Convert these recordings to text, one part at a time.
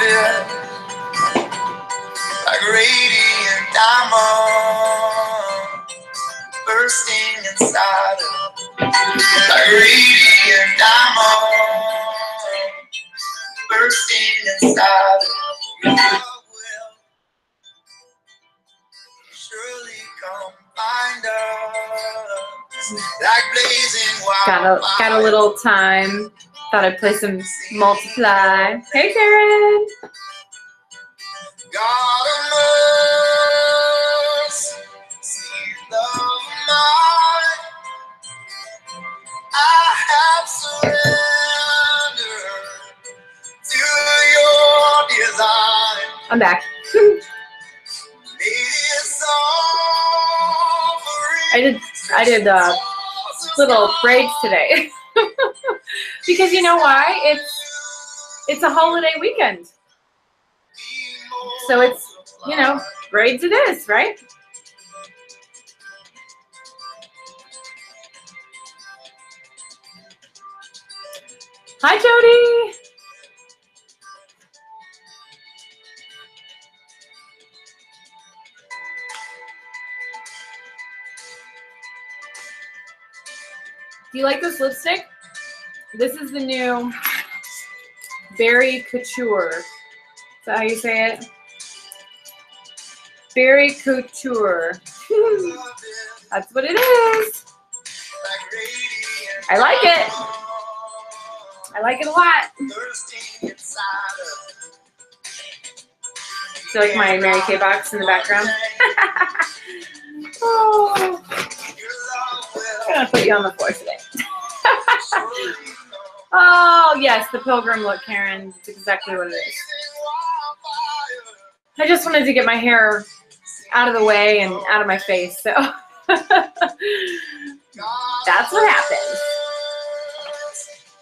it like radiant diamond bursting inside of like radiant diamond bursting inside of love will surely come find us like blazing wild. Got a little time. Thought I'd play some Multiply. Hey, Karen. God of mercy, love mine, I have surrendered to your design. I'm back. I did little braids today because you know why? It's a holiday weekend, so it's braids it is, right? Hi, Jody. Do you like this lipstick? This is the new Berry Couture. Is that how you say it? Berry Couture. That's what it is. I like it. I like it a lot. So like my Mary Kay box in the background. Oh. I'm gonna put you on the floor today. Oh yes, the pilgrim look, Karen. It's exactly what it is. I just wanted to get my hair out of the way and out of my face, so that's what happens.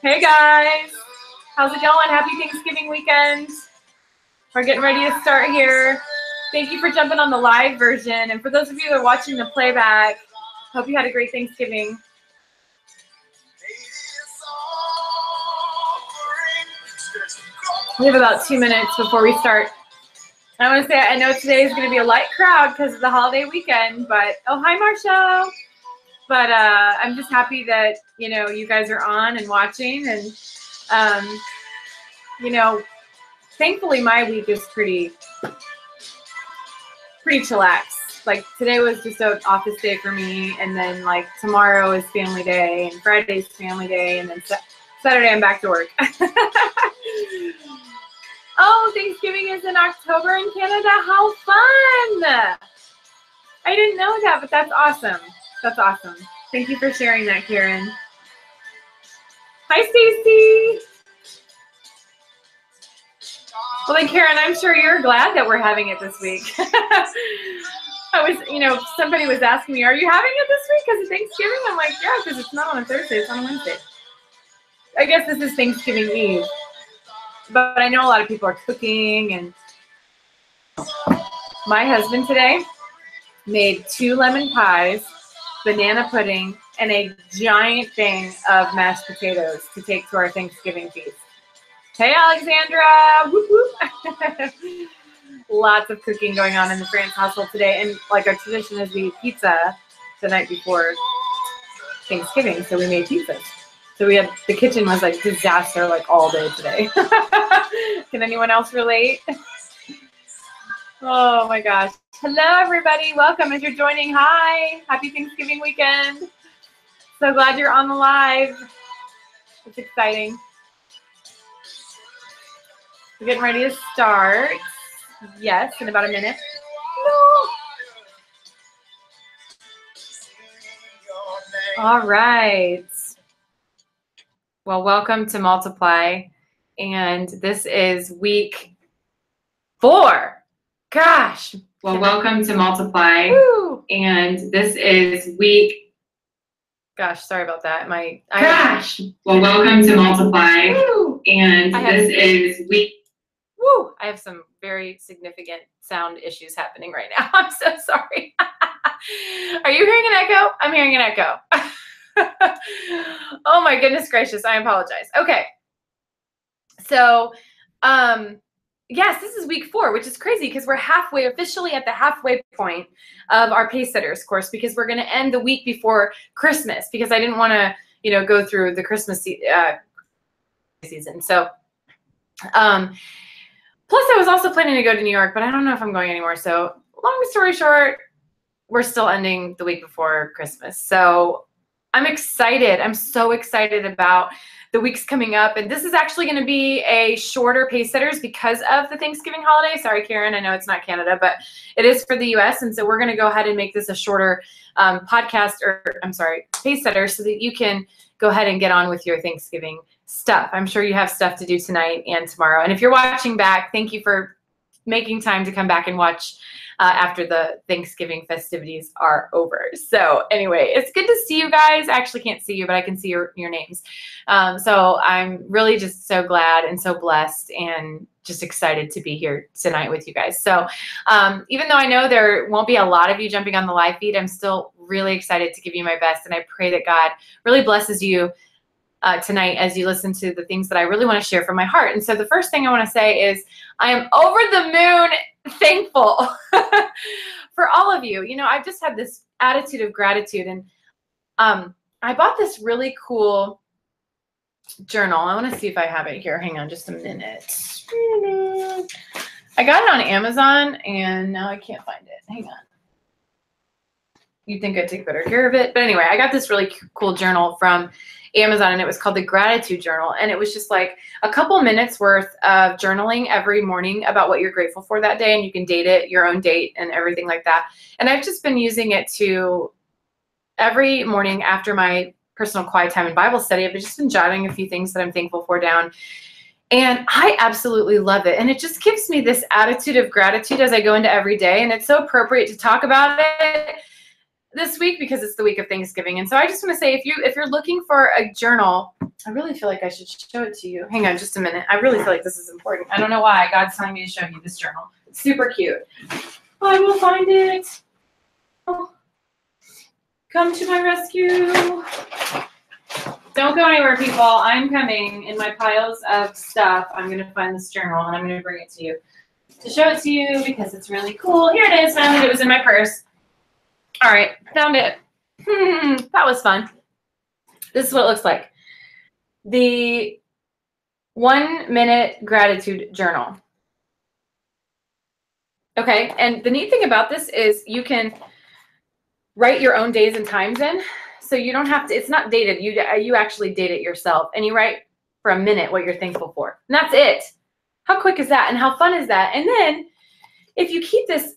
Hey guys, how's it going? Happy Thanksgiving weekend. We're getting ready to start here. Thank you for jumping on the live version, and for those of you that are watching the playback, hope you had a great Thanksgiving. We have about 2 minutes before we start. I want to say I know today is going to be a light crowd because of the holiday weekend, but oh, hi, Marshall. But I'm just happy that, you guys are on and watching, and, thankfully my week is pretty chillax. Like today was just an office day for me, and then like tomorrow is family day, and Friday's family day, and then Saturday I'm back to work. Oh, Thanksgiving is in October in Canada. How fun! I didn't know that, but that's awesome. That's awesome. Thank you for sharing that, Karen. Hi, Stacy. Well, then, Karen, I'm sure you're glad that we're having it this week. Somebody was asking me, are you having it this week because of Thanksgiving? I'm like, yeah, because it's not on a Thursday, it's on a Wednesday. I guess this is Thanksgiving Eve. But I know a lot of people are cooking, and my husband today made 2 lemon pies, banana pudding, and a giant thing of mashed potatoes to take to our Thanksgiving feast. Hey, Alexandra! Whoop, whoop. Lots of cooking going on in the Frantz household today, and like our tradition is we eat pizza the night before Thanksgiving, so we made pizzas. So the kitchen was like disaster like all day today. Can anyone else relate? Oh my gosh. Hello everybody, welcome if you're joining. Hi, happy Thanksgiving weekend. So glad you're on the live. It's exciting. We're getting ready to start. Yes, in about a minute. No. All right. Well, welcome to Multiply, and this is week 4. Gosh. Well, welcome to Multiply, woo. And this is week. Gosh, sorry about that. Well, welcome to Multiply, woo. And this is week. Woo! I have some very significant sound issues happening right now. I'm so sorry. Are you hearing an echo? I'm hearing an echo. Oh my goodness gracious, I apologize. Okay. So, yes, this is week 4, which is crazy because we're officially at the halfway point of our Pacesetters course, because we're going to end the week before Christmas, because I didn't want to, go through the Christmas season. So, plus I was also planning to go to New York, but I don't know if I'm going anymore. So long story short, we're still ending the week before Christmas. So I'm excited. I'm so excited about the weeks coming up. And this is actually going to be a shorter Pacesetters because of the Thanksgiving holiday. Sorry, Karen, I know it's not Canada, but it is for the US. And so we're going to go ahead and make this a shorter Pacesetters, so that you can go ahead and get on with your Thanksgiving stuff. I'm sure you have stuff to do tonight and tomorrow. And if you're watching back, thank you for making time to come back and watch after the Thanksgiving festivities are over. So anyway, it's good to see you guys. I actually can't see you, but I can see your names. So I'm really just so glad and so blessed and just excited to be here tonight with you guys. So even though I know there won't be a lot of you jumping on the live feed, I'm still really excited to give you my best. And I pray that God really blesses you tonight as you listen to the things that I really want to share from my heart. And so the first thing I want to say is I am over the moon thankful for all of you. I've just had this attitude of gratitude, and I bought this really cool journal. I want to see if I have it here. Hang on just a minute. I got it on Amazon, and now I can't find it. Hang on. You'd think I'd take better care of it. But anyway, I got this really cool journal from Amazon, and it was called the Gratitude Journal. And it was just like a couple minutes worth of journaling every morning about what you're grateful for that day. And you can date it, your own date and everything like that. And I've just been using it to every morning after my personal quiet time and Bible study. I've just been jotting a few things that I'm thankful for down. And I absolutely love it. And it just gives me this attitude of gratitude as I go into every day. And it's so appropriate to talk about it this week because it's the week of Thanksgiving. And so I just want to say, if you're looking for a journal, I really feel like I should show it to you. Hang on just a minute. I really feel like this is important. I don't know why God's telling me to show you this journal. It's super cute. I will find it. Come to my rescue. Don't go anywhere, people. I'm coming in my piles of stuff. I'm going to find this journal, and I'm going to bring it to you to show it to you because it's really cool. Here it is. Found it. It was in my purse. All right, found it. That was fun. This is what it looks like. The 1-minute gratitude journal. Okay, and the neat thing about this is you can write your own days and times in. So you don't have to, it's not dated. You actually date it yourself, and you write for a minute what you're thankful for. And that's it. How quick is that? And how fun is that? And then if you keep this,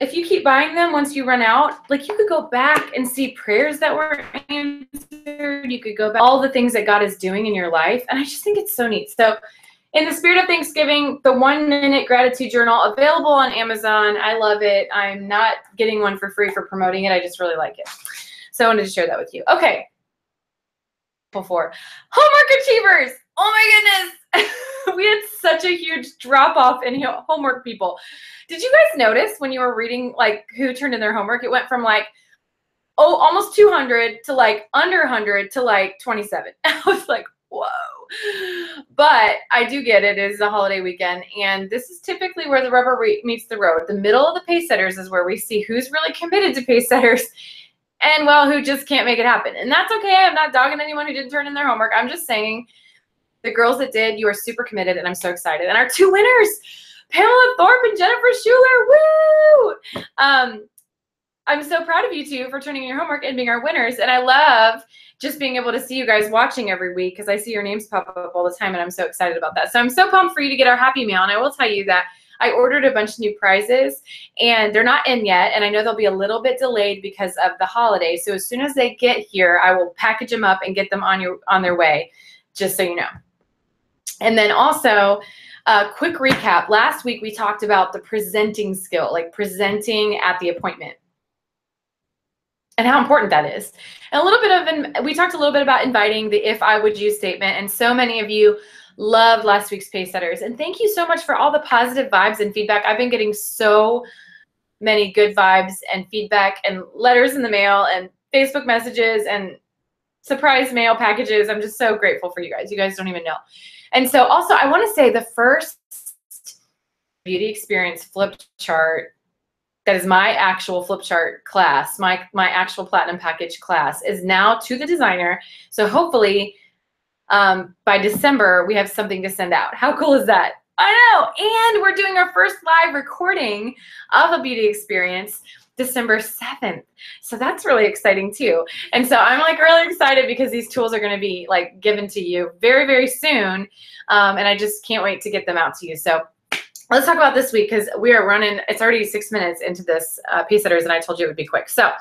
if you keep buying them, once you run out, you could go back and see prayers that were answered. You could go back, all the things that God is doing in your life. And I just think it's so neat. So in the spirit of Thanksgiving, the 1-minute gratitude journal, available on Amazon. I love it. I'm not getting one for free for promoting it. I just really like it. So I wanted to share that with you. Okay. Before homework achievers. Oh my goodness. We had such a huge drop off in homework people. Did you guys notice when you were reading who turned in their homework? It went from almost 200 to under 100 to 27. I was like, whoa. But I do get it. It is a holiday weekend, and this is typically where the rubber meets the road. The middle of the Pacesetters is where we see who's really committed to Pacesetters and, well, who just can't make it happen. And that's okay. I'm not dogging anyone who didn't turn in their homework. I'm just saying the girls that did, you are super committed, and I'm so excited. And our 2 winners, Pamela Thorpe and Jennifer Schuler, woo! I'm so proud of you two for turning in your homework and being our winners. And I love just being able to see you guys watching every week because I see your names pop up all the time, and I'm so excited about that. So I'm so pumped for you to get our Happy Mail. And I will tell you that I ordered a bunch of new prizes, and they're not in yet. And I know they'll be a little bit delayed because of the holiday. So as soon as they get here, I will package them up and get them on their way, just so you know. And then also, quick recap. Last week, we talked about the presenting skill, presenting at the appointment, and how important that is. And we talked a little bit about inviting, the if I would you statement. And so many of you loved last week's Pacesetters. And thank you so much for all the positive vibes and feedback. I've been getting so many good vibes and feedback and letters in the mail and Facebook messages and surprise mail packages. I'm just so grateful for you guys. You guys don't even know. And so also I want to say the first beauty experience flip chart, that is my actual flip chart class, my actual platinum package class, is now to the designer. So hopefully by December, we have something to send out. How cool is that? I know. And we're doing our first live recording of a beauty experience December 7th. So that's really exciting too. And so I'm like really excited because these tools are going to be like given to you very, very soon. And I just can't wait to get them out to you. So let's talk about this week because we are running, it's already 6 minutes into this Pacesetters, and I told you it would be quick. So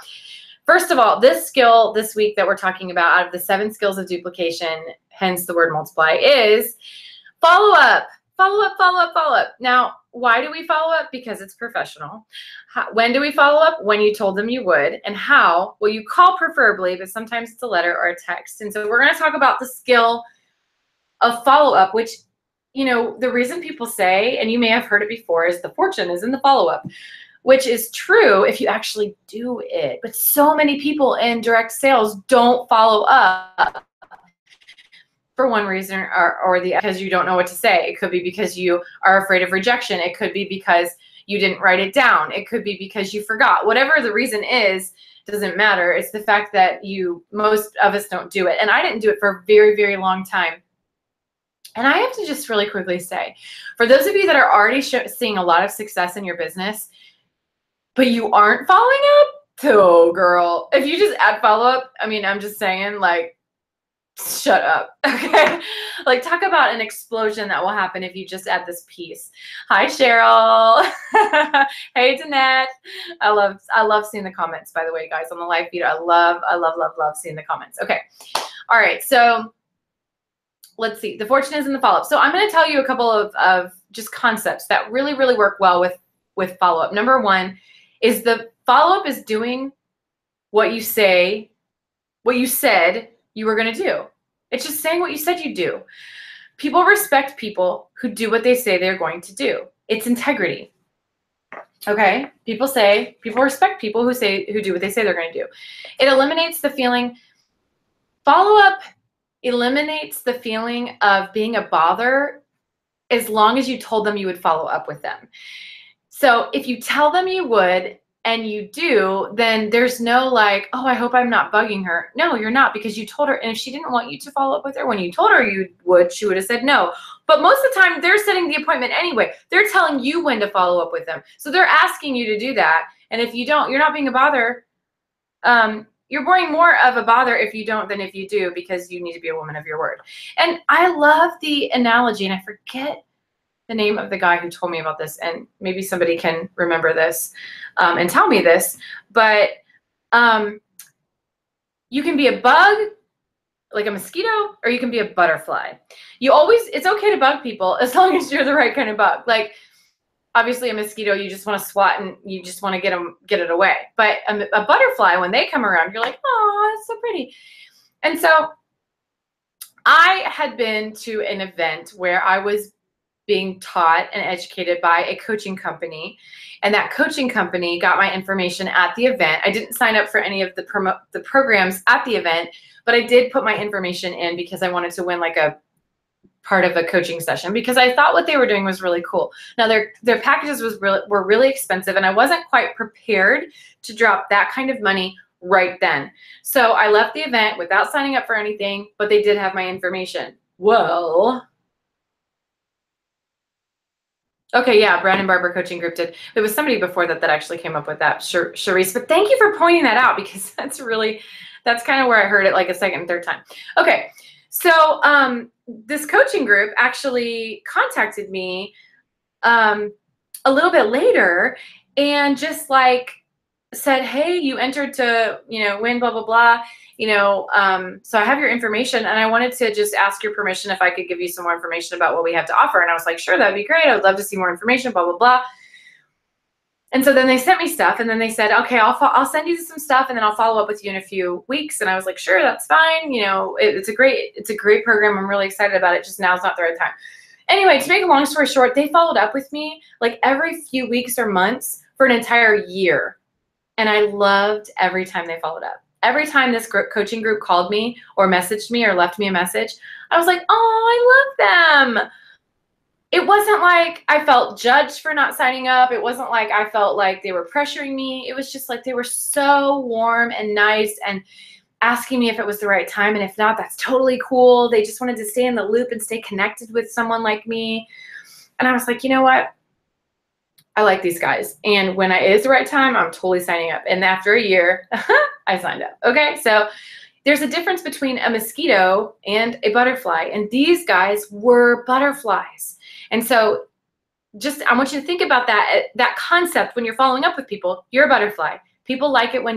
first of all, this skill this week that we're talking about out of the 7 skills of duplication, hence the word multiply, is follow up. Follow up, follow up, follow up. Now, why do we follow up? Because it's professional. When do we follow up? When you told them you would. And how? Well, you call preferably, but sometimes it's a letter or a text. And so we're going to talk about the skill of follow up, which, you know, the reason people say, and you may have heard it before, is the fortune is in the follow up, which is true if you actually do it. But so many people in direct sales don't follow up for one reason or the because you don't know what to say. It could be because you are afraid of rejection. It could be because you didn't write it down. It could be because you forgot. Whatever the reason is, doesn't matter. It's the fact that most of us don't do it. And I didn't do it for a very, very long time. And I have to just really quickly say, for those of you that are already seeing a lot of success in your business, but you aren't following up, oh girl, if you just add follow up, I mean, I'm just saying, like, shut up, okay? Like, talk about an explosion that will happen if you just add this piece. Hi, Cheryl. Hey, Danette. I love seeing the comments, by the way, guys, on the live feed. I love seeing the comments. Okay. All right. So let's see. The fortune is in the follow-up. So I'm going to tell you a couple of just concepts that really, really work well with follow-up. Number one is the follow-up is doing what you said you were going to do. It's just saying what you said you'd do. People respect people who do what they say they're going to do. It's integrity. Okay? People respect people who do what they say they're going to do. It eliminates the feeling, follow-up eliminates the feeling of being a bother as long as you told them you would follow up with them. So if you tell them you would and you do, then there's no like, oh, I hope I'm not bugging her. No, you're not, because you told her. And if she didn't want you to follow up with her when you told her you would, she would have said no. But most of the time they're setting the appointment anyway. They're telling you when to follow up with them. So they're asking you to do that. And if you don't, you're not being a bother. You're being more of a bother if you don't than if you do, because you need to be a woman of your word. And I love the analogy, and I forget the name of the guy who told me about this, and maybe somebody can remember this and tell me this, but you can be a bug, like a mosquito, or you can be a butterfly. It's okay to bug people as long as you're the right kind of bug. Like, obviously a mosquito, you just want to swat and you just want to get it away. But a butterfly, when they come around, you're like, oh, it's so pretty. And so I had been to an event where I was being taught and educated by a coaching company, and that coaching company got my information at the event. I didn't sign up for any of the programs at the event, but I did put my information in because I wanted to win like a part of a coaching session, because I thought what they were doing was really cool. Now their packages were really expensive, and I wasn't quite prepared to drop that kind of money right then. So I left the event without signing up for anything, but they did have my information. Well, okay, yeah, Brandon Barber Coaching Group did. It was somebody before that actually came up with that, Charisse. But thank you for pointing that out, because that's kind of where I heard it like a second and third time. Okay, so this coaching group actually contacted me a little bit later and just like said, hey, you entered to, win, blah, blah, blah. So I have your information, and I wanted to just ask your permission if I could give you some more information about what we have to offer. And I was like, sure, that'd be great. I would love to see more information, blah, blah, blah. And so then they sent me stuff, and then they said, okay, I'll send you some stuff, and then I'll follow up with you in a few weeks. And I was like, sure, that's fine. It's a great program. I'm really excited about it. Just now's not the right time. Anyway, to make a long story short, they followed up with me like every few weeks or months for an entire year. And I loved every time they followed up. Every time this coaching group called me or messaged me or left me a message, I was like, oh, I love them. it wasn't like I felt judged for not signing up. It wasn't like I felt like they were pressuring me. It was just like they were so warm and nice and asking me if it was the right time. And if not, that's totally cool. They just wanted to stay in the loop and stay connected with someone like me. And I was like, you know what? I like these guys. And when it is the right time, I'm totally signing up. And after a year, I signed up. Okay, so there's a difference between a mosquito and a butterfly. And these guys were butterflies. And so just, I want you to think about that concept when you're following up with people. You're a butterfly. People like it when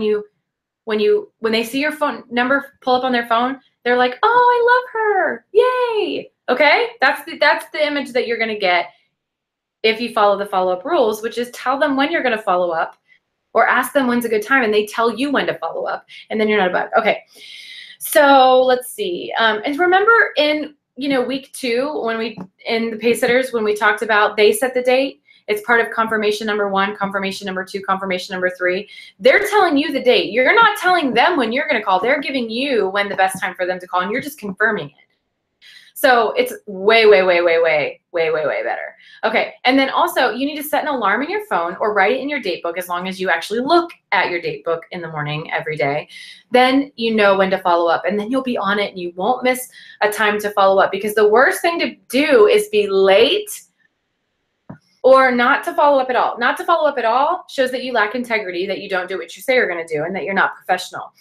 they see your phone number pull up on their phone, they're like, oh, I love her. Yay. Okay, that's the image that you're going to get if you follow the follow-up rules, which is tell them when you're going to follow up or ask them when's a good time, and they tell you when to follow up, and then you're not a bug. Okay, so let's see. And remember in week 2 in the Pacesetters, when we talked about they set the date, it's part of confirmation number 1, confirmation number 2, confirmation number 3. They're telling you the date. You're not telling them when you're going to call. They're giving you when the best time for them to call, and you're just confirming it. So it's way better. Okay, and then also you need to set an alarm in your phone or write it in your date book as long as you actually look at your date book in the morning every day. Then you know when to follow up, and then you'll be on it and you won't miss a time to follow up, because the worst thing to do is be late or not to follow up at all. Not to follow up at all shows that you lack integrity, that you don't do what you say you're going to do, and that you're not professional.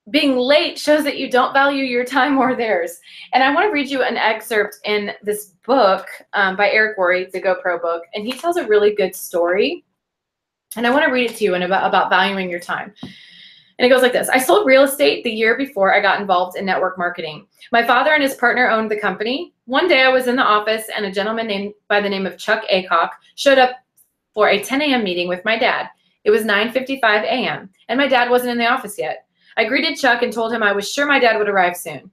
Being late shows that you don't value your time or theirs. And I want to read you an excerpt in this book by Eric Worre, the GoPro book, and he tells a really good story. And I want to read it to you about valuing your time. And it goes like this. I sold real estate the year before I got involved in network marketing. My father and his partner owned the company. One day I was in the office and a gentleman by the name of Chuck Aycock showed up for a 10 a.m. meeting with my dad. It was 9:55 a.m. and my dad wasn't in the office yet. I greeted Chuck and told him I was sure my dad would arrive soon.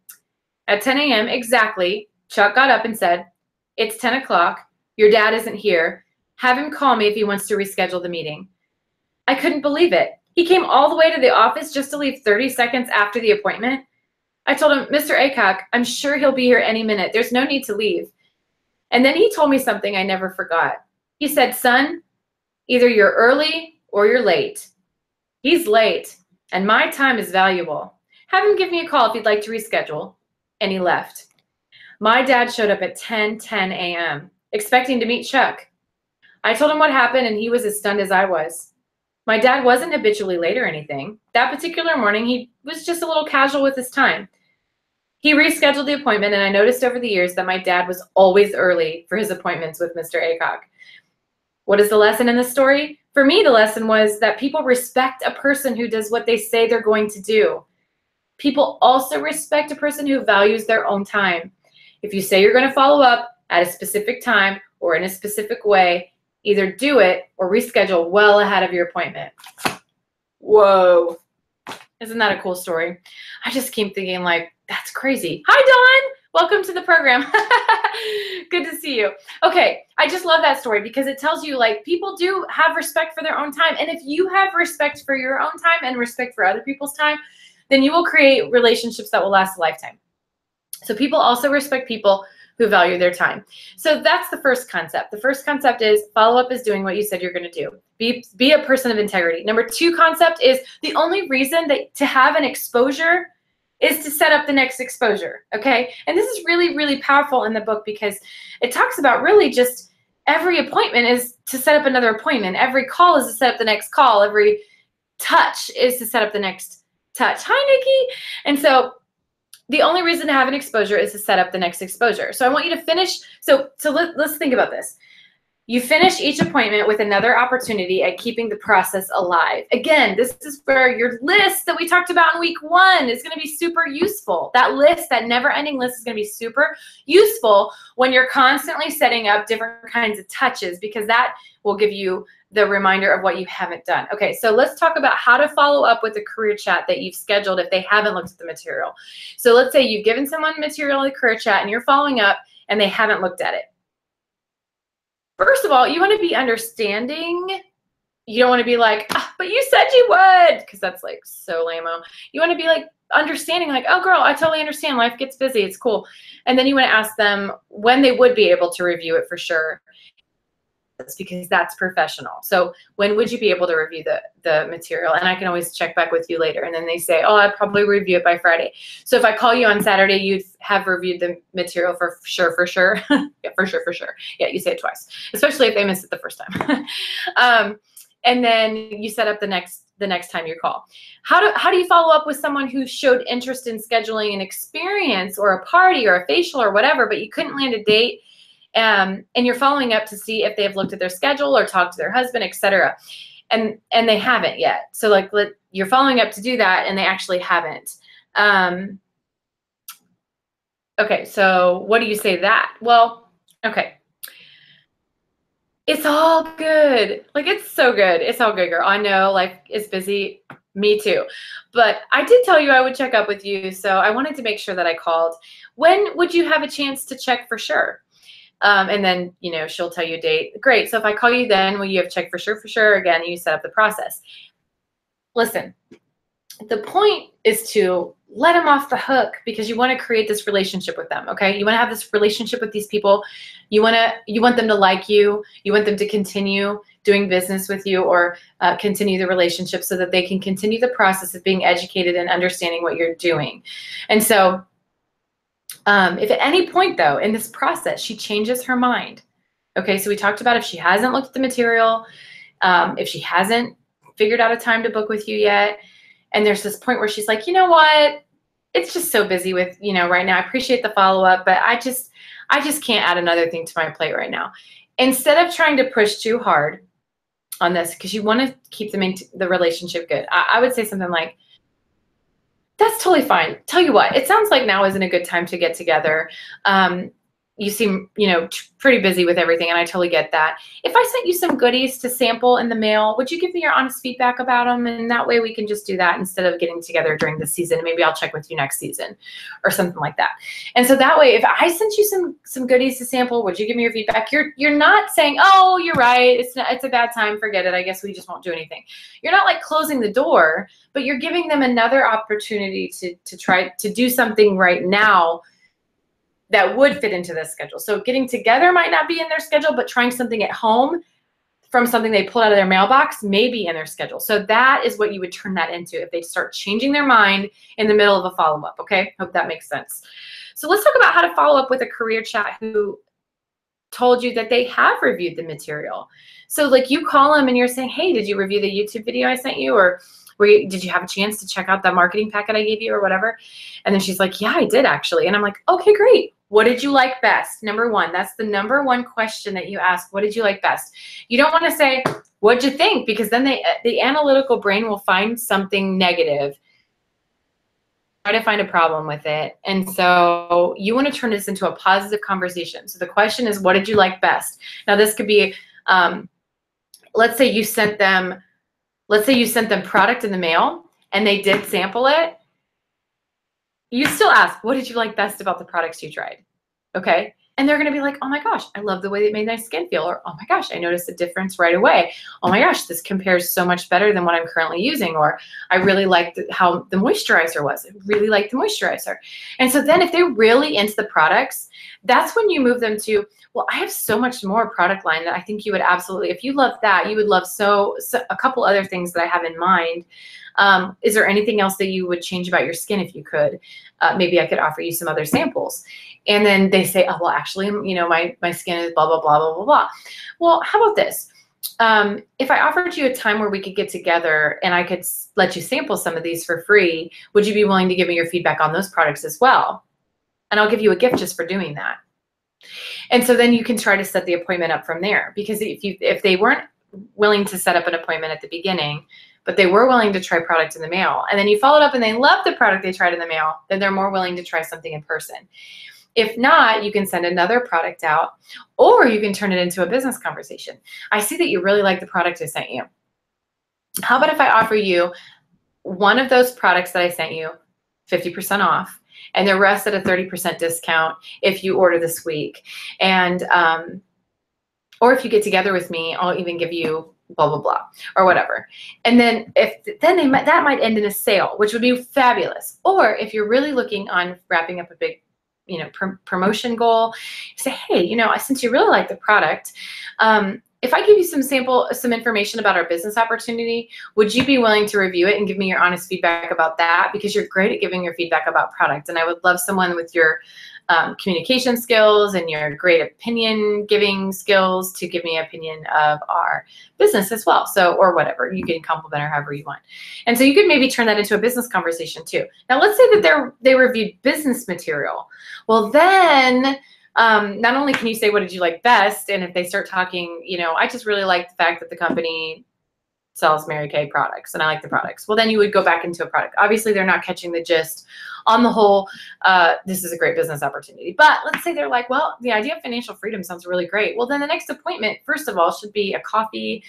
At 10 a.m. exactly, Chuck got up and said, "It's 10 o'clock. Your dad isn't here. Have him call me if he wants to reschedule the meeting." I couldn't believe it. He came all the way to the office just to leave 30 seconds after the appointment. I told him, "Mr. Aycock, I'm sure he'll be here any minute. There's no need to leave." And then he told me something I never forgot. He said, "Son, either you're early or you're late. He's late, and my time is valuable. Have him give me a call if you'd like to reschedule." And he left. My dad showed up at 10:10 a.m., expecting to meet Chuck. I told him what happened, and he was as stunned as I was. My dad wasn't habitually late or anything. That particular morning, he was just a little casual with his time. He rescheduled the appointment, and I noticed over the years that my dad was always early for his appointments with Mr. Aycock. What is the lesson in this story? For me, the lesson was that people respect a person who does what they say they're going to do. People also respect a person who values their own time. If you say you're going to follow up at a specific time or in a specific way, either do it or reschedule well ahead of your appointment. Whoa. Isn't that a cool story? I just keep thinking, like, that's crazy. Hi, Dawn. Welcome to the program. Good to see you. Okay, I just love that story because it tells you, like, people do have respect for their own time. And if you have respect for your own time and respect for other people's time, then you will create relationships that will last a lifetime. So people also respect people who value their time. So that's the first concept. The first concept is follow-up is doing what you said you're going to do. Be a person of integrity. Number 2 concept is the only reason that to have an exposure is to set up the next exposure, okay? And this is really, really powerful in the book because it talks about really just every appointment is to set up another appointment. Every call is to set up the next call. Every touch is to set up the next touch. Hi, Nikki. And so the only reason to have an exposure is to set up the next exposure. So I want you to finish. So let's think about this. You finish each appointment with another opportunity at keeping the process alive. Again, this is where your list that we talked about in week 1 is going to be super useful. That list, that never-ending list is going to be super useful when you're constantly setting up different kinds of touches because that will give you the reminder of what you haven't done. Okay, so let's talk about how to follow up with a career chat that you've scheduled if they haven't looked at the material. So let's say you've given someone material in the career chat and you're following up and they haven't looked at it. First of all, you want to be understanding. You don't want to be like, but you said you would, because that's like so lame-o. You want to be like, understanding, like, oh girl, I totally understand. Life gets busy. It's cool. And then you want to ask them when they would be able to review it for sure, because that's professional. So when would you be able to review the material? And I can always check back with you later. And then they say, oh, I'd probably review it by Friday. So if I call you on Saturday, you'd have reviewed the material for sure. Yeah, for sure. Yeah, you say it twice, especially if they miss it the first time. And then you set up the next time you call. How do you follow up with someone who showed interest in scheduling an experience or a party or a facial or whatever, but you couldn't land a date? And you're following up to see if they've looked at their schedule or talked to their husband, etc. And they haven't yet. So like you're following up to do that, and they actually haven't. Okay, so what do you say to that? Well, okay. It's all good. Like, it's so good. It's all good, girl. I know life is busy. Me too. But I did tell you I would check up with you, so I wanted to make sure that I called. When would you have a chance to check for sure? And then, she'll tell you a date. Great. So if I call you then, will you have checked for sure? Again, you set up the process. Listen, the point is to let them off the hook, because you want to create this relationship with them. Okay. You want to have this relationship with these people. You want them to like you. You want them to continue doing business with you, or continue the relationship, so that they can continue the process of being educated and understanding what you're doing. And so, if at any point, though, in this process, she changes her mind, okay, so we talked about if she hasn't looked at the material, if she hasn't figured out a time to book with you yet, and there's this point where she's like, you know what, it's just so busy with, right now, I appreciate the follow-up, but I just can't add another thing to my plate right now. Instead of trying to push too hard on this, because you want to keep the relationship good, I would say something like, that's totally fine. Tell you what, it sounds like now isn't a good time to get together. You seem, pretty busy with everything, and I totally get that. If I sent you some goodies to sample in the mail, would you give me your honest feedback about them? And that way we can just do that instead of getting together during the season. Maybe I'll check with you next season or something like that. And so that way, if I sent you some goodies to sample, would you give me your feedback? You're not saying, oh, you're right, it's a bad time, forget it, I guess we just won't do anything. You're not like closing the door, but you're giving them another opportunity to try to do something right now that would fit into this schedule. So getting together might not be in their schedule, but trying something at home from something they pulled out of their mailbox may be in their schedule. So that is what you would turn that into if they start changing their mind in the middle of a follow-up, okay? Hope that makes sense. So let's talk about how to follow up with a career chat who told you that they have reviewed the material. So like you call them and you're saying, hey, did you review the YouTube video I sent you? Or did you have a chance to check out that marketing packet I gave you or whatever? And then she's like, yeah, I did actually. And I'm like, okay, great. What did you like best? Number one, that's the number one question that you ask. What did you like best? You don't want to say, what'd you think? Because then the analytical brain will find something negative, try to find a problem with it. And so you want to turn this into a positive conversation. So the question is, what did you like best? Now this could be, let's say you sent them product in the mail and they did sample it. You still ask, what did you like best about the products you tried? Okay. And they're going to be like, oh my gosh, I love the way it made my skin feel. Or, oh my gosh, I noticed a difference right away. Oh my gosh, this compares so much better than what I'm currently using. Or I really liked how the moisturizer was. I really liked the moisturizer. And so then if they're really into the products, that's when you move them to, well, I have so much more product line that I think you would absolutely, if you love that, you would love so a couple other things that I have in mind. Is there anything else that you would change about your skin if you could? Maybe I could offer you some other samples. And then they say, oh, well, actually, my skin is blah, blah, blah, blah, blah, blah. Well, how about this? If I offered you a time where we could get together and I could let you sample some of these for free, would you be willing to give me your feedback on those products as well? And I'll give you a gift just for doing that. And so then you can try to set the appointment up from there. Because if they weren't willing to set up an appointment at the beginning, but they were willing to try product in the mail, and then you followed up and they loved the product they tried in the mail, then they're more willing to try something in person. If not, you can send another product out, or you can turn it into a business conversation. I see that you really like the product I sent you. How about if I offer you one of those products that I sent you, 50% off, and the rest at a 30% discount if you order this week? And or if you get together with me, I'll even give you blah, blah, blah, or whatever. And then that might end in a sale, which would be fabulous. Or if you're really looking on wrapping up a big, promotion goal, say, hey, since you really like the product, if I give you some information about our business opportunity, would you be willing to review it and give me your honest feedback about that? Because you're great at giving your feedback about product. And I would love someone with your communication skills and your great opinion giving skills to give me an opinion of our business as well. So, or whatever, you can compliment or however you want. And so you could maybe turn that into a business conversation too. Now let's say that they reviewed business material. Well, then not only can you say, what did you like best? And if they start talking, I just really like the fact that the company sells Mary Kay products and I like the products. Well, then you would go back into a product. Obviously, they're not catching the gist. On the whole, this is a great business opportunity. But let's say they're like, well, the idea of financial freedom sounds really great. Well, then the next appointment, first of all, should be a coffee.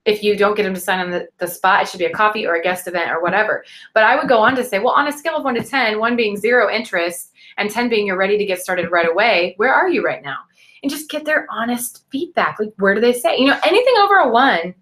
If you don't get them to sign on the spot, it should be a coffee or a guest event or whatever. But I would go on to say, well, on a scale of 1 to 10, 1 being 0 interest and 10 being you're ready to get started right away, where are you right now? And just get their honest feedback. Like, where do they say? Anything over a 1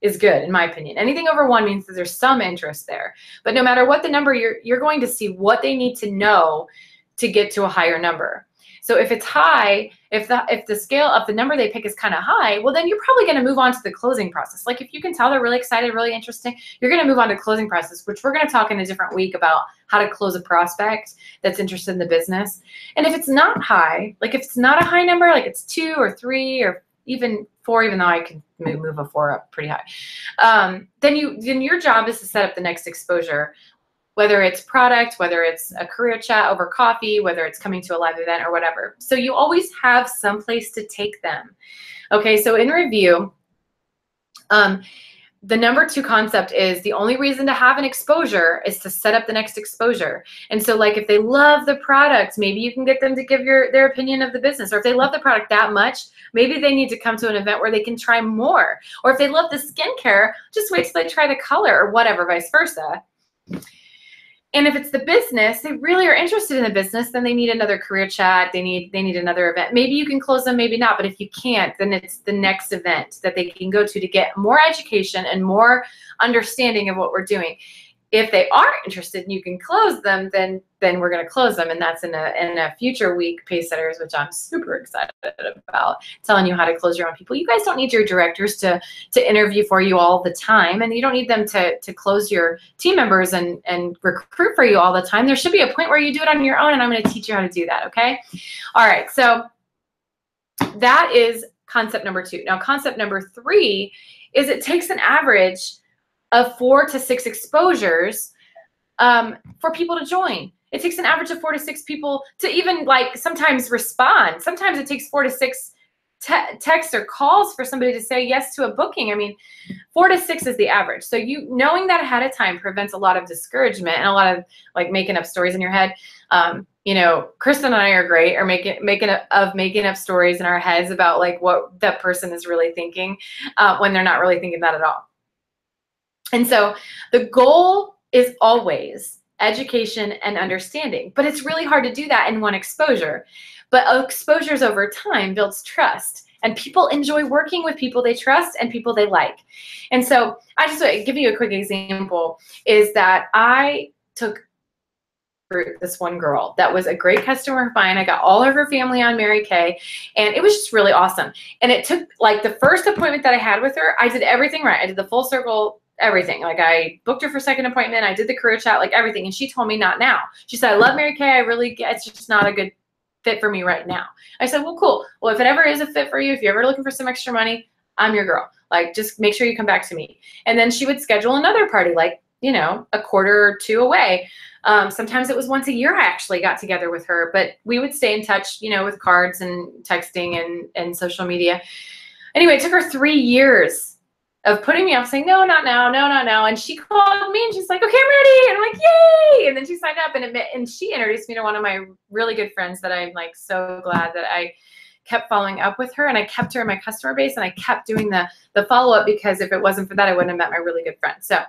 is good, in my opinion. Anything over 1 means that there's some interest there. But no matter what the number, you're going to see what they need to know to get to a higher number. So if it's high, if the scale of the number they pick is kind of high, well, then you're probably going to move on to the closing process. Like if you can tell they're really excited, really interesting, you're going to move on to closing process, which we're going to talk in a different week about how to close a prospect that's interested in the business. And if it's not high, like if it's not a high number, like it's 2 or 3 or even 4, even though I can move a 4 up pretty high, then your job is to set up the next exposure, whether it's product, whether it's a career chat over coffee, whether it's coming to a live event or whatever. So you always have some place to take them. Okay, so in review, the number 2 concept is the only reason to have an exposure is to set up the next exposure. And so like if they love the product, maybe you can get them to give their opinion of the business. Or if they love the product that much, maybe they need to come to an event where they can try more. Or if they love the skincare, just wait till they try the color or whatever, vice versa. And if it's the business, they really are interested in the business, then they need another career chat. They need another event. Maybe you can close them, maybe not. But if you can't, then it's the next event that they can go to get more education and more understanding of what we're doing. If they are interested and you can close them, then we're going to close them. And that's in a future week, Pacesetters, which I'm super excited about, telling you how to close your own people. You guys don't need your directors to interview for you all the time. And you don't need them to close your team members and recruit for you all the time. There should be a point where you do it on your own, and I'm going to teach you how to do that, okay? All right, so that is concept number 2. Now, concept number 3 is it takes an average of 4 to 6 exposures for people to join. It takes an average of 4 to 6 people to even like sometimes respond. Sometimes it takes 4 to 6 texts or calls for somebody to say yes to a booking. I mean, 4 to 6 is the average. So knowing that ahead of time prevents a lot of discouragement and a lot of like making up stories in your head. Kristen and I are great or making up stories in our heads about like what that person is really thinking when they're not really thinking that at all. And so the goal is always education and understanding, but it's really hard to do that in one exposure. But exposures over time builds trust, and people enjoy working with people they trust and people they like. And so I just want to give you a quick example is that I took this one girl that was a great customer of mine. I got all of her family on Mary Kay, and it was just really awesome. And it took like the first appointment that I had with her, I did everything right. I did the full circle, everything. Like I booked her for second appointment. I did the career chat, like everything. And she told me not now. She said, I love Mary Kay. It's just not a good fit for me right now. I said, well, cool. Well, if it ever is a fit for you, if you're ever looking for some extra money, I'm your girl. Like, just make sure you come back to me. And then she would schedule another party, like, a quarter or 2 away. Sometimes it was once a year I actually got together with her, but we would stay in touch, with cards and texting and social media. Anyway, it took her 3 years of putting me off, saying, no, not now, no, not now. And she called me and she's like, okay, I'm ready. And I'm like, yay. And then she signed up and she introduced me to one of my really good friends that I'm like so glad that I kept following up with her, and I kept her in my customer base, and I kept doing the follow-up, because if it wasn't for that, I wouldn't have met my really good friend. So,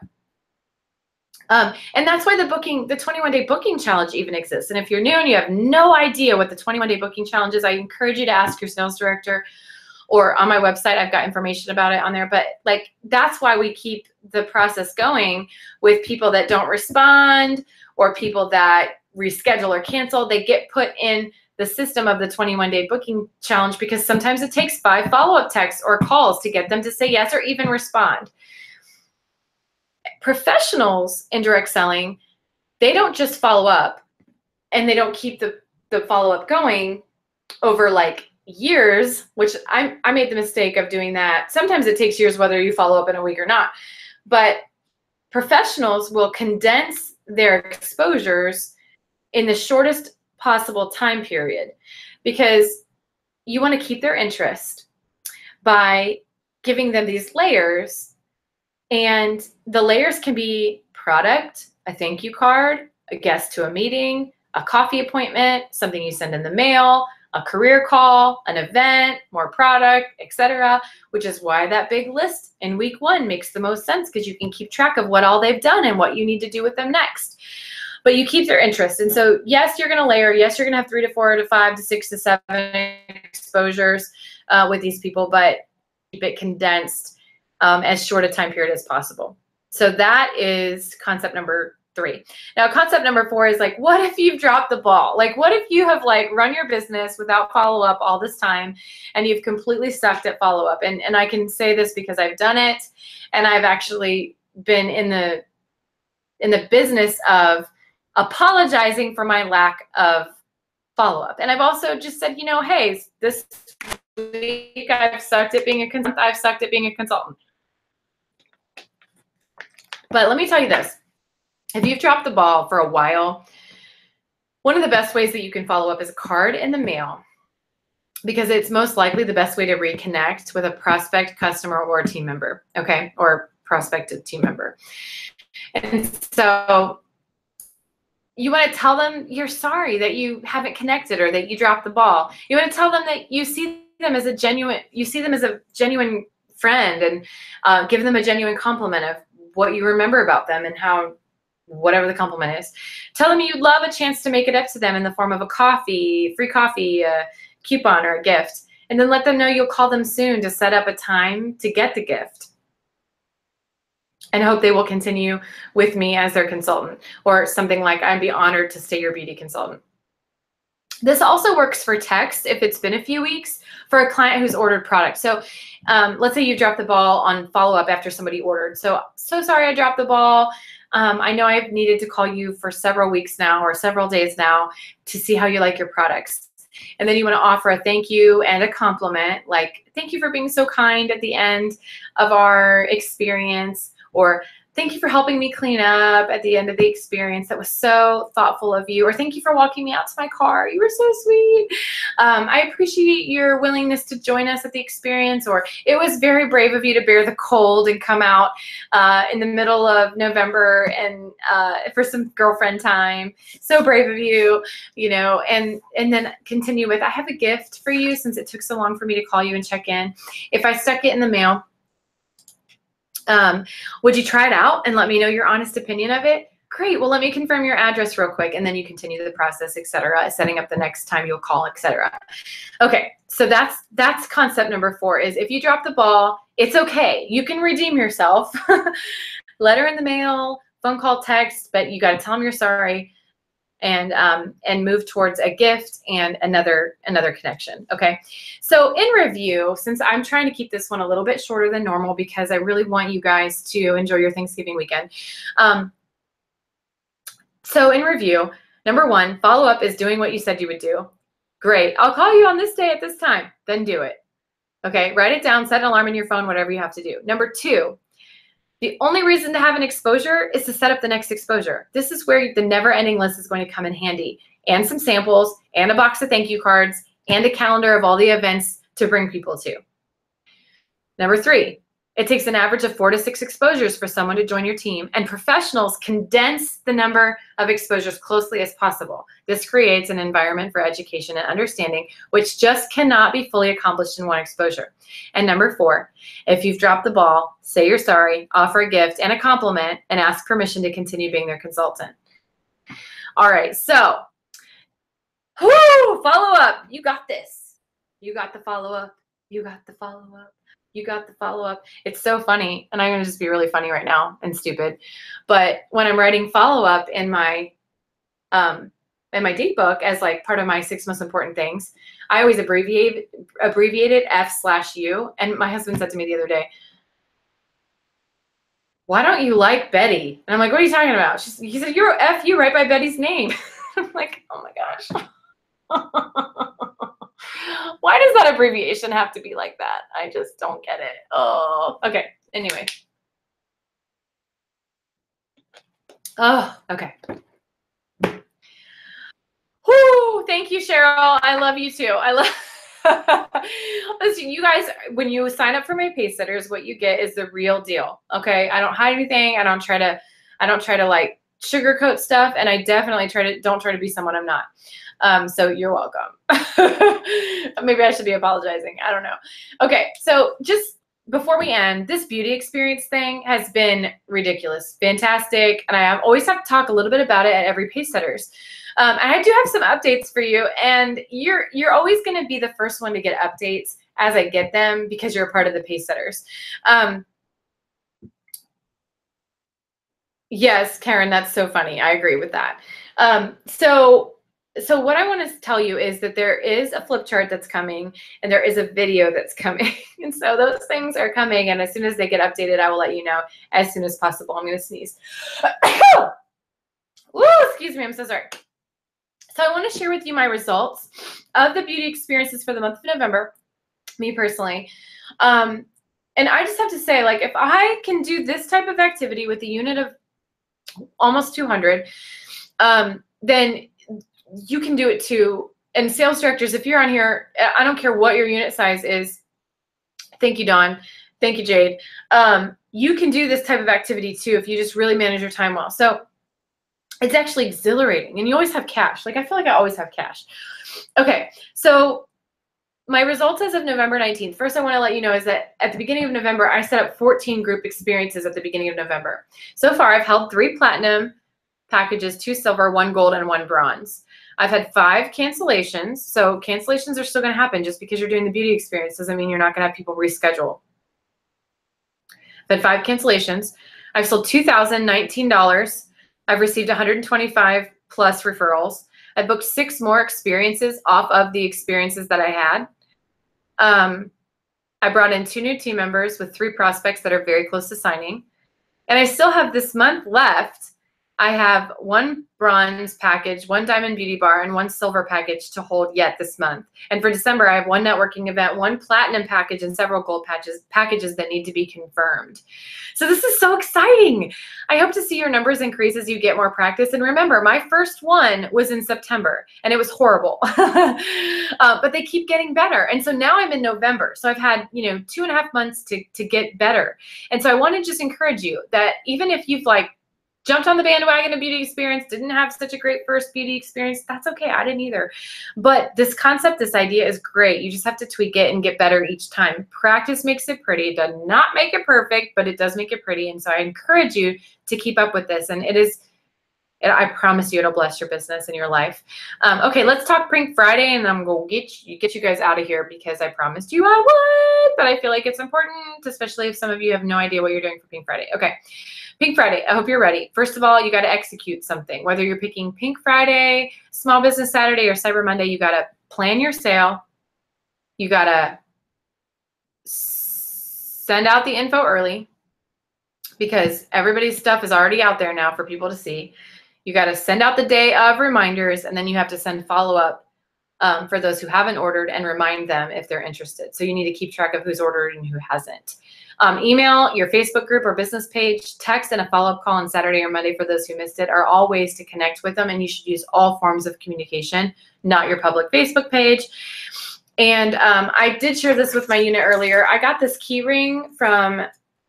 and that's why the 21-day booking challenge even exists. And if you're new and you have no idea what the 21-day booking challenge is, I encourage you to ask your sales director or on my website, I've got information about it on there. But like, that's why we keep the process going with people that don't respond or people that reschedule or cancel. They get put in the system of the 21-day booking challenge because sometimes it takes 5 follow-up texts or calls to get them to say yes or even respond. Professionals in direct selling, they don't just follow up and they don't keep the follow-up going over like years, which I made the mistake of doing that. Sometimes it takes years whether you follow up in a week or not. But professionals will condense their exposures in the shortest possible time period because you want to keep their interest by giving them these layers. And the layers can be product, a thank you card, a guest to a meeting, a coffee appointment, something you send in the mail, a career call, an event, more product, etc., which is why that big list in week 1 makes the most sense because you can keep track of what all they've done and what you need to do with them next. But you keep their interest. And so, yes, you're going to layer. Yes, you're going to have 3 to 4 to 5 to 6 to 7 exposures with these people, but keep it condensed as short a time period as possible. So that is concept number 3. Now, concept number 4 is like, what if you've dropped the ball? Like, what if you have like run your business without follow-up all this time and you've completely sucked at follow-up? And I can say this because I've done it, and I've actually been in the business of apologizing for my lack of follow-up. And I've also just said, you know, hey, this week I've sucked at being a consultant. I've sucked at being a consultant. But let me tell you this. If you've dropped the ball for a while, one of the best ways that you can follow up is a card in the mail, because it's most likely the best way to reconnect with a prospect, customer, or team member, okay, or prospective team member. And so you want to tell them you're sorry that you haven't connected or that you dropped the ball. You want to tell them that you see them as a genuine friend, and give them a genuine compliment of what you remember about them and how, whatever the compliment is. Tell them you'd love a chance to make it up to them in the form of a coffee, free coffee, a coupon, or a gift. And then let them know you'll call them soon to set up a time to get the gift. And hope they will continue with me as their consultant, or something like, I'd be honored to stay your beauty consultant. This also works for text if it's been a few weeks for a client who's ordered product. So let's say you dropped the ball on follow-up after somebody ordered. So sorry I dropped the ball. I know I've needed to call you for several weeks now or several days now to see how you like your products. And then you want to offer a thank you and a compliment, like, thank you for being so kind at the end of our experience, or thank you for helping me clean up at the end of the experience. That was so thoughtful of you. Or thank you for walking me out to my car. You were so sweet. I appreciate your willingness to join us at the experience. Or it was very brave of you to bear the cold and come out in the middle of November and for some girlfriend time. So brave of you, you know, and then continue with, I have a gift for you since it took so long for me to call you and check in. If I stuck it in the mail, would you try it out and let me know your honest opinion of it? Great. Well, let me confirm your address real quick, and then you continue the process, etc., setting up the next time you'll call, etc. Okay, so that's concept number 4, is if you drop the ball, it's okay. You can redeem yourself. Letter in the mail, phone call, text, but you got to tell them you're sorry, and move towards a gift and another connection. Okay. So in review, since I'm trying to keep this one a little bit shorter than normal because I really want you guys to enjoy your Thanksgiving weekend. So in review, number 1, follow up is doing what you said you would do. Great. I'll call you on this day at this time. Then do it. Okay. Write it down, set an alarm in your phone, whatever you have to do. Number 2, the only reason to have an exposure is to set up the next exposure. This is where the never-ending list is going to come in handy, and some samples, and a box of thank you cards, and a calendar of all the events to bring people to. Number 3, it takes an average of 4 to 6 exposures for someone to join your team, and professionals condense the number of exposures closely as possible. This creates an environment for education and understanding, which just cannot be fully accomplished in one exposure. And number 4, if you've dropped the ball, say you're sorry, offer a gift and a compliment, and ask permission to continue being their consultant. All right, so follow up. You got this. You got the follow up. You got the follow-up. You got the follow-up. It's so funny. And I'm going to just be really funny right now and stupid. But when I'm writing follow-up in my date book as like part of my 6 most important things, I always abbreviated F/U. And my husband said to me the other day, why don't you like Betty? And I'm like, what are you talking about? He said, you're F/U right by Betty's name. I'm like, oh my gosh. Why does that abbreviation have to be like that? I just don't get it. Oh, okay. Anyway. Oh, okay. Whoo, thank you, Cheryl. I love you too. I love Listen, you guys, when you sign up for my Pacesetters, what you get is the real deal. Okay. I don't hide anything. I don't try to like sugarcoat stuff. And I definitely don't try to be someone I'm not. So you're welcome. Maybe I should be apologizing. I don't know. Okay. So just before we end, this beauty experience thing has been ridiculous, fantastic. And I always have to talk a little bit about it at every Pacesetters. And I do have some updates for you, and you're always going to be the first one to get updates as I get them because you're a part of the Pacesetters. Yes, Karen, that's so funny. I agree with that. So what I want to tell you is that there is a flip chart that's coming, and there is a video that's coming. And so those things are coming, and as soon as they get updated, I will let you know as soon as possible. I'm going to sneeze. Woo, excuse me. I'm so sorry. So I want to share with you my results of the beauty experiences for the month of November, me personally. And I just have to say, like, if I can do this type of activity with a unit of almost 200, then you can do it too. And sales directors, if you're on here, I don't care what your unit size is. Thank you, Dawn. Thank you, Jade. You can do this type of activity too if you just really manage your time well. So it's actually exhilarating, and you always have cash. Like, I feel like I always have cash. Okay, so my results as of November 19th. First, I want to let you know is that at the beginning of November, I set up 14 group experiences at the beginning of November. So far, I've held 3 platinum packages, 2 silver, 1 gold, and 1 bronze. I've had 5 cancellations. So cancellations are still going to happen. Just because you're doing the beauty experience doesn't mean you're not going to have people reschedule. I've had 5 cancellations. I've sold $2,019. I've received 125 plus referrals. I booked 6 more experiences off of the experiences that I had. I brought in 2 new team members with 3 prospects that are very close to signing. And I still have this month left. I have 1 bronze package, 1 diamond beauty bar, and 1 silver package to hold yet this month. And for December, I have 1 networking event, 1 platinum package, and several gold packages that need to be confirmed. So this is so exciting. I hope to see your numbers increase as you get more practice. And remember, my first one was in September, and it was horrible. But they keep getting better. And so now I'm in November. So I've had, 2.5 months to get better. And so I want to just encourage you that even if you've jumped on the bandwagon of beauty experience, didn't have such a great first beauty experience, that's okay. I didn't either. But this concept, this idea is great. You just have to tweak it and get better each time. Practice makes it pretty. It does not make it perfect, but it does make it pretty. And so I encourage you to keep up with this. And I promise you it'll bless your business and your life. Okay, let's talk Pink Friday, and I'm going to get you guys out of here because I promised you I would, but I feel like it's important, especially if some of you have no idea what you're doing for Pink Friday. Okay. Pink Friday, I hope you're ready. First of all, you got to execute something. Whether you're picking Pink Friday, Small Business Saturday, or Cyber Monday, you got to plan your sale. You got to send out the info early because everybody's stuff is already out there now for people to see. You got to send out the day of reminders, and then you have to send follow-up for those who haven't ordered and remind them if they're interested. So you need to keep track of who's ordered and who hasn't. Email, your Facebook group or business page, text, and a follow-up call on Saturday or Monday for those who missed it are all ways to connect with them, and you should use all forms of communication, not your public Facebook page. And I did share this with my unit earlier. I got this key ring from,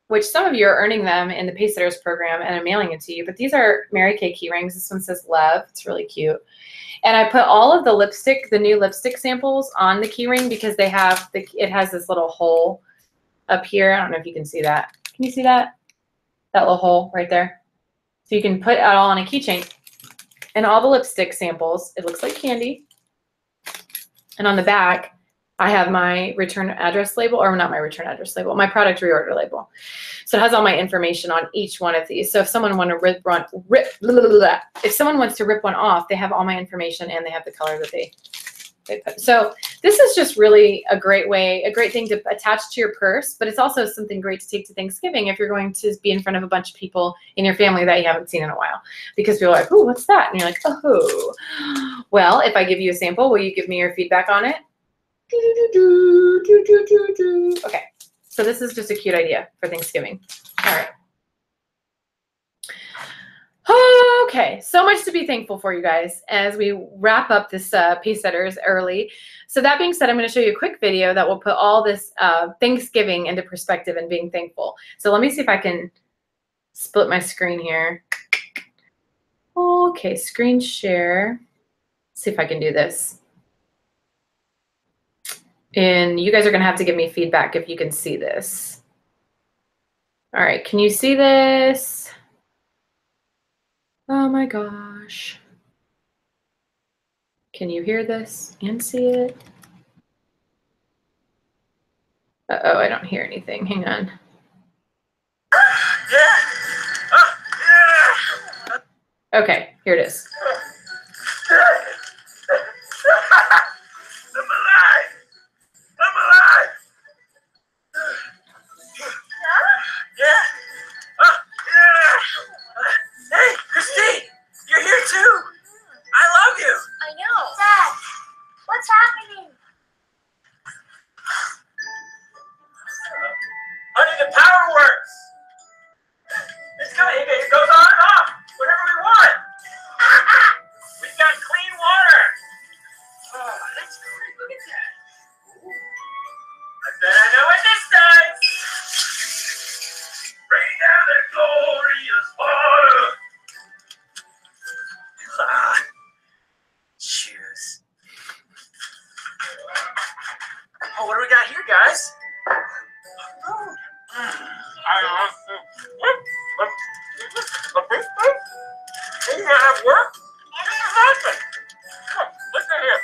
which some of you are earning them in the Pacesetters program, and I'm mailing it to you, but these are Mary Kay key rings. This one says love. It's really cute. And I put all of the new lipstick samples on the key ring because it has this little hole up here. I don't know if you can see that. Can you see that? That little hole right there. So you can put it all on a keychain. And all the lipstick samples, it looks like candy. And on the back, I have my return address label, or not my return address label, my product reorder label. So it has all my information on each one of these. So if someone wants to rip one off, they have all my information and they have the color that they put. So this is just really a great thing to attach to your purse, but it's also something great to take to Thanksgiving if you're going to be in front of a bunch of people in your family that you haven't seen in a while. Because people are like, "Ooh, what's that?" And you're like, "Oh." Well, if I give you a sample, will you give me your feedback on it? Okay, so this is just a cute idea for Thanksgiving. All right. Okay, so much to be thankful for, you guys, as we wrap up this Pacesetters early. So that being said, I'm going to show you a quick video that will put all this Thanksgiving into perspective and being thankful. So let me see if I can split my screen here. Okay, screen share. Let's see if I can do this. And you guys are going to have to give me feedback if you can see this. All right, can you see this? Oh my gosh. Can you hear this and see it? Uh-oh, I don't hear anything. Hang on. Okay, here it is. Hey, Christine, you're here too. I love you. I know. Dad, what's happening? Honey, the power works. It's gonna, it goes on and off whenever we want. We've got clean water. Oh, that's great. Look at that. I bet I know what this does. Bring down the glorious water. Cheers. Oh, what do we got here, guys? You gotta have work? Nothing. Listen here.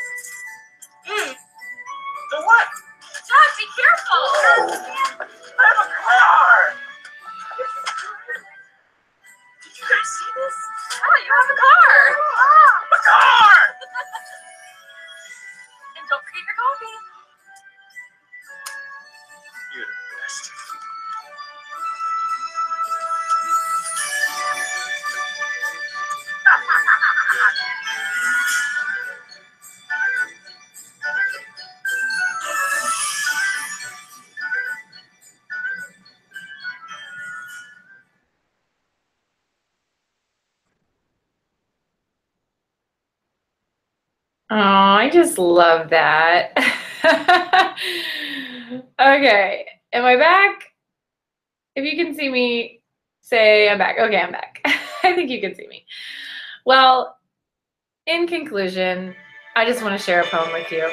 The what? Dad, be careful. I have a car. Did you guys see this? Oh, you have a car. A car! And don't forget your coffee. You're the best. Oh, I just love that. Okay, am I back? If you can see me, say I'm back. Okay, I'm back. I think you can see me. Well, in conclusion, I just want to share a poem with you.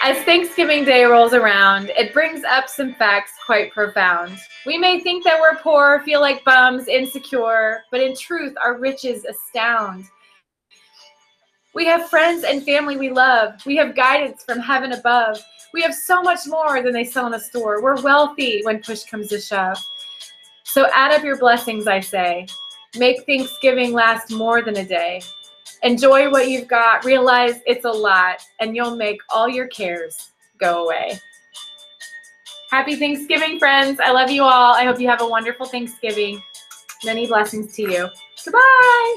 As Thanksgiving Day rolls around, it brings up some facts quite profound. We may think that we're poor, feel like bums, insecure, but in truth, our riches astound. We have friends and family we love. We have guidance from heaven above. We have so much more than they sell in a store. We're wealthy when push comes to shove. So add up your blessings, I say. Make Thanksgiving last more than a day. Enjoy what you've got. Realize it's a lot, and you'll make all your cares go away. Happy Thanksgiving, friends. I love you all. I hope you have a wonderful Thanksgiving. Many blessings to you. Goodbye.